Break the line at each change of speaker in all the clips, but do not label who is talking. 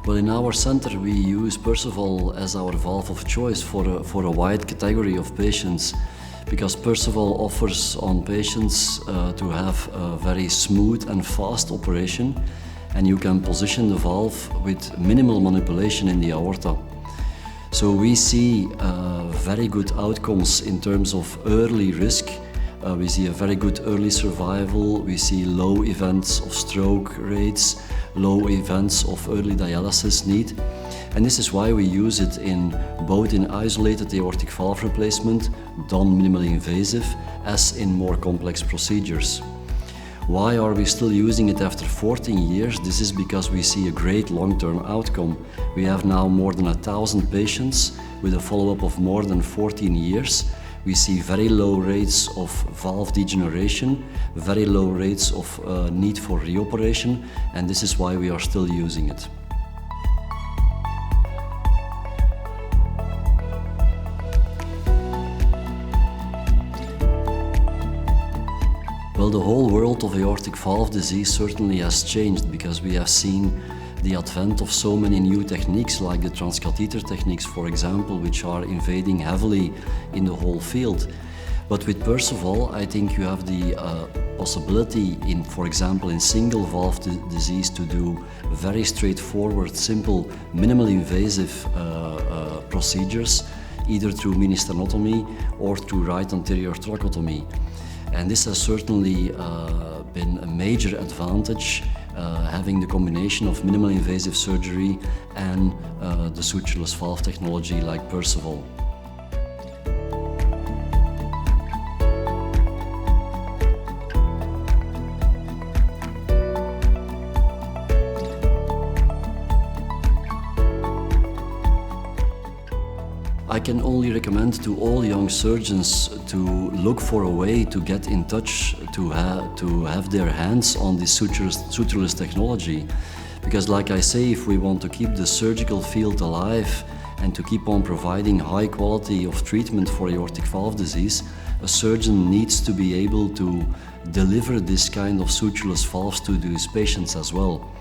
Well, in our center we use Perceval as our valve of choice for a wide category of patients, because Perceval offers on patients to have a very smooth and fast operation, and you can position the valve with minimal manipulation in the aorta. So we see very good outcomes in terms of early risk. We see a very good early survival, we see low events of stroke rates, low events of early dialysis need. And this is why we use it in both in isolated aortic valve replacement, done minimally invasive, as in more complex procedures. Why are we still using it after 14 years? This is because we see a great long-term outcome. We have now more than 1,000 patients with a follow-up of more than 14 years. We see very low rates of valve degeneration, very low rates of need for reoperation, and this is why we are still using it. Well, the whole world of aortic valve disease certainly has changed, because we have seen the advent of so many new techniques, like the transcatheter techniques, for example, which are invading heavily in the whole field. But with Perceval, I think you have the possibility in, for example, in single valve disease to do very straightforward, simple, minimally invasive procedures, either through mini sternotomy or through right anterior thoracotomy. And this has certainly been a major advantage, having the combination of minimally invasive surgery and the sutureless valve technology like Perceval. I can only recommend to all young surgeons to look for a way to get in touch, to have their hands on this sutureless technology. Because like I say, if we want to keep the surgical field alive and to keep on providing high quality of treatment for aortic valve disease, a surgeon needs to be able to deliver this kind of sutureless valves to his patients as well.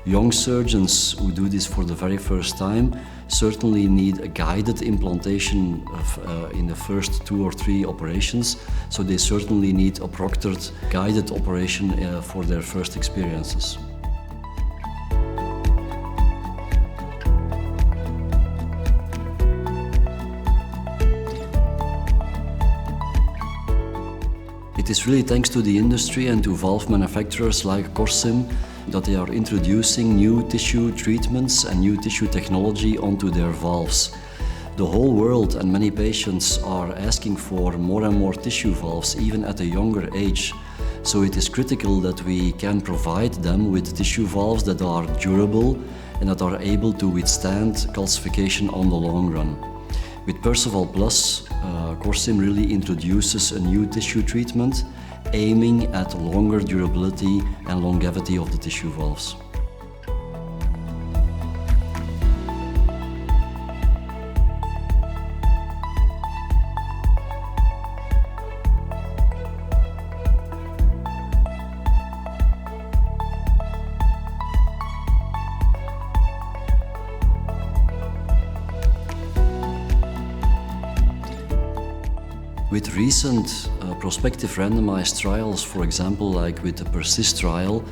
Young surgeons who do this for the very first time certainly need a guided implantation in the first 2 or 3 operations, so they certainly need a proctored guided operation for their first experiences. It is really thanks to the industry and to valve manufacturers like Corsim that they are introducing new tissue treatments and new tissue technology onto their valves. The whole world and many patients are asking for more and more tissue valves, even at a younger age. So it is critical that we can provide them with tissue valves that are durable and that are able to withstand calcification on the long run. With Perceval Plus, Corsim really introduces a new tissue treatment aiming at longer durability and longevity of the tissue valves. With recent prospective randomized trials, for example, like with the PERSIST trial,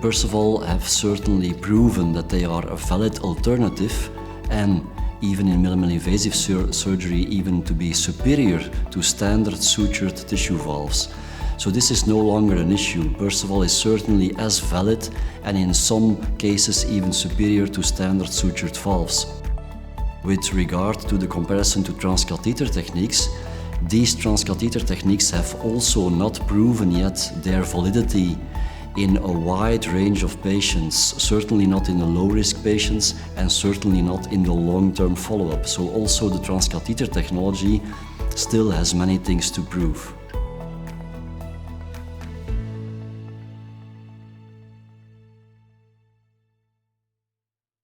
Perceval have certainly proven that they are a valid alternative, and even in minimally invasive surgery, even to be superior to standard sutured tissue valves. So this is no longer an issue. Perceval is certainly as valid and in some cases even superior to standard sutured valves. With regard to the comparison to transcatheter techniques, these transcatheter techniques have also not proven yet their validity in a wide range of patients, certainly not in the low-risk patients and certainly not in the long-term follow-up. So also the transcatheter technology still has many things to prove.